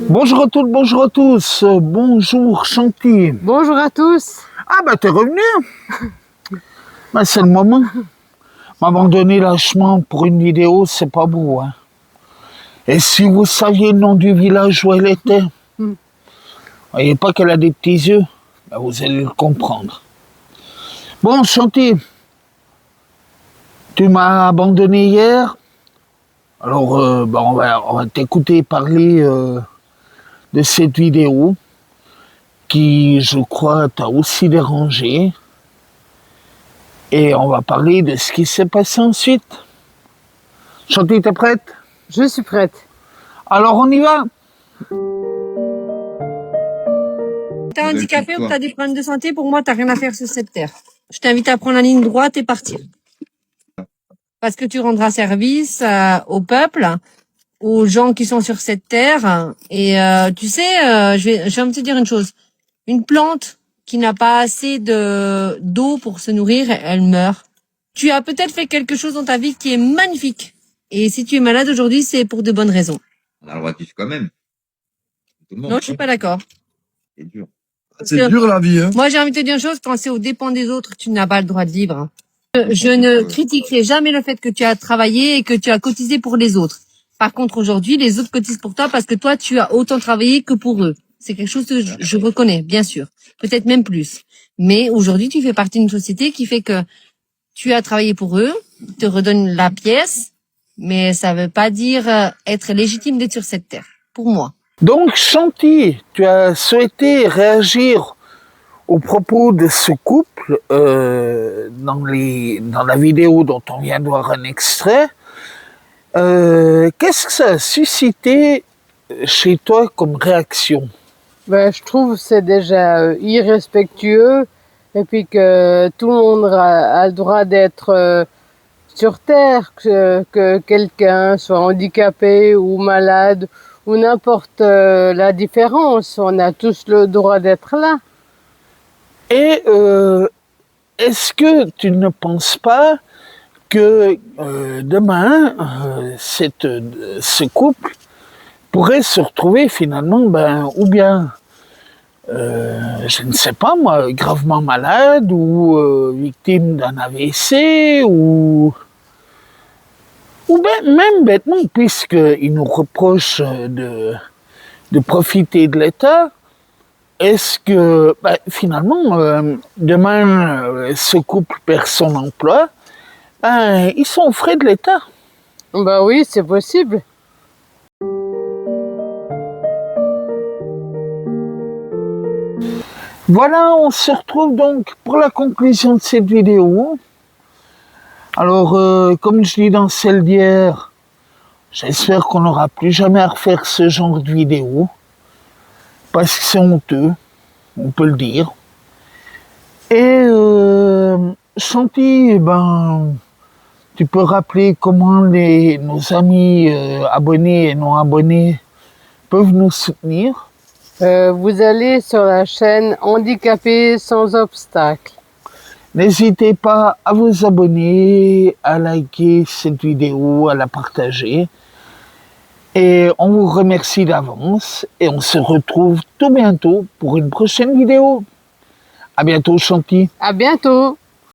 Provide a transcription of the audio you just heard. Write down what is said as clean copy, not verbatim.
Bonjour à toutes, bonjour à tous. Bonjour Chanty. Bonjour à tous. Ah bah t'es revenu. Bah, c'est le moment. M'abandonner lâchement pour une vidéo, c'est pas beau. Hein. Et si vous saviez le nom du village où elle était, vous voyez pas qu'elle a des petits yeux, bah, vous allez le comprendre. Bon Chanty, tu m'as abandonné hier. Alors bah, on va t'écouter parler de cette vidéo qui, je crois, t'a aussi dérangé. Et on va parler de ce qui s'est passé ensuite. Chanty, t'es prête? Je suis prête. Alors on y va. T'es handicapé ou que t'as des problèmes de santé, pour moi, t'as rien à faire sur cette terre. Je t'invite à prendre la ligne droite et partir. Parce que tu rendras service au peuple, aux gens qui sont sur cette terre. Et tu sais, je vais te dire une chose. Une plante qui n'a pas assez d'eau pour se nourrir, elle meurt. Tu as peut-être fait quelque chose dans ta vie qui est magnifique. Et si tu es malade aujourd'hui, c'est pour de bonnes raisons. On a le droit de vivre quand même. Tout le monde. Non, je suis pas d'accord. C'est dur. C'est dur la vie, hein. Moi, j'ai envie de te dire une chose, quand c'est aux dépens des autres, tu n'as pas le droit de vivre. Je ne critiquerai jamais le fait que tu as travaillé et que tu as cotisé pour les autres. Par contre, aujourd'hui, les autres cotisent pour toi parce que toi, tu as autant travaillé que pour eux. C'est quelque chose que je reconnais, bien sûr. Peut-être même plus. Mais aujourd'hui, tu fais partie d'une société qui fait que tu as travaillé pour eux, ils te redonnent la pièce, mais ça veut pas dire être légitime d'être sur cette terre. Pour moi. Donc Chanty, tu as souhaité réagir aux propos de ce couple dans la vidéo dont on vient de voir un extrait. Qu'est-ce que ça a suscité chez toi comme réaction? Ben, je trouve que c'est déjà irrespectueux et puis que tout le monde a le droit d'être sur terre, que quelqu'un soit handicapé ou malade ou n'importe la différence. On a tous le droit d'être là. Et est-ce que tu ne penses pas que demain, ce couple pourrait se retrouver finalement, ou bien, je ne sais pas moi, gravement malade ou victime d'un AVC ou même bêtement, puisqu'ils nous reprochent de profiter de l'État. Est-ce que finalement, demain, ce couple perd son emploi, ils sont aux frais de l'État? Bah oui, c'est possible. Voilà, on se retrouve donc pour la conclusion de cette vidéo. Alors, comme je dis dans celle d'hier, j'espère qu'on n'aura plus jamais à refaire ce genre de vidéo. Parce que c'est honteux, on peut le dire. Et Chanty, tu peux rappeler comment nos amis abonnés et non abonnés peuvent nous soutenir? Vous allez sur la chaîne Handicapés sans obstacle. N'hésitez pas à vous abonner, à liker cette vidéo, à la partager. Et on vous remercie d'avance et on se retrouve tout bientôt pour une prochaine vidéo. À bientôt Chanty. À bientôt.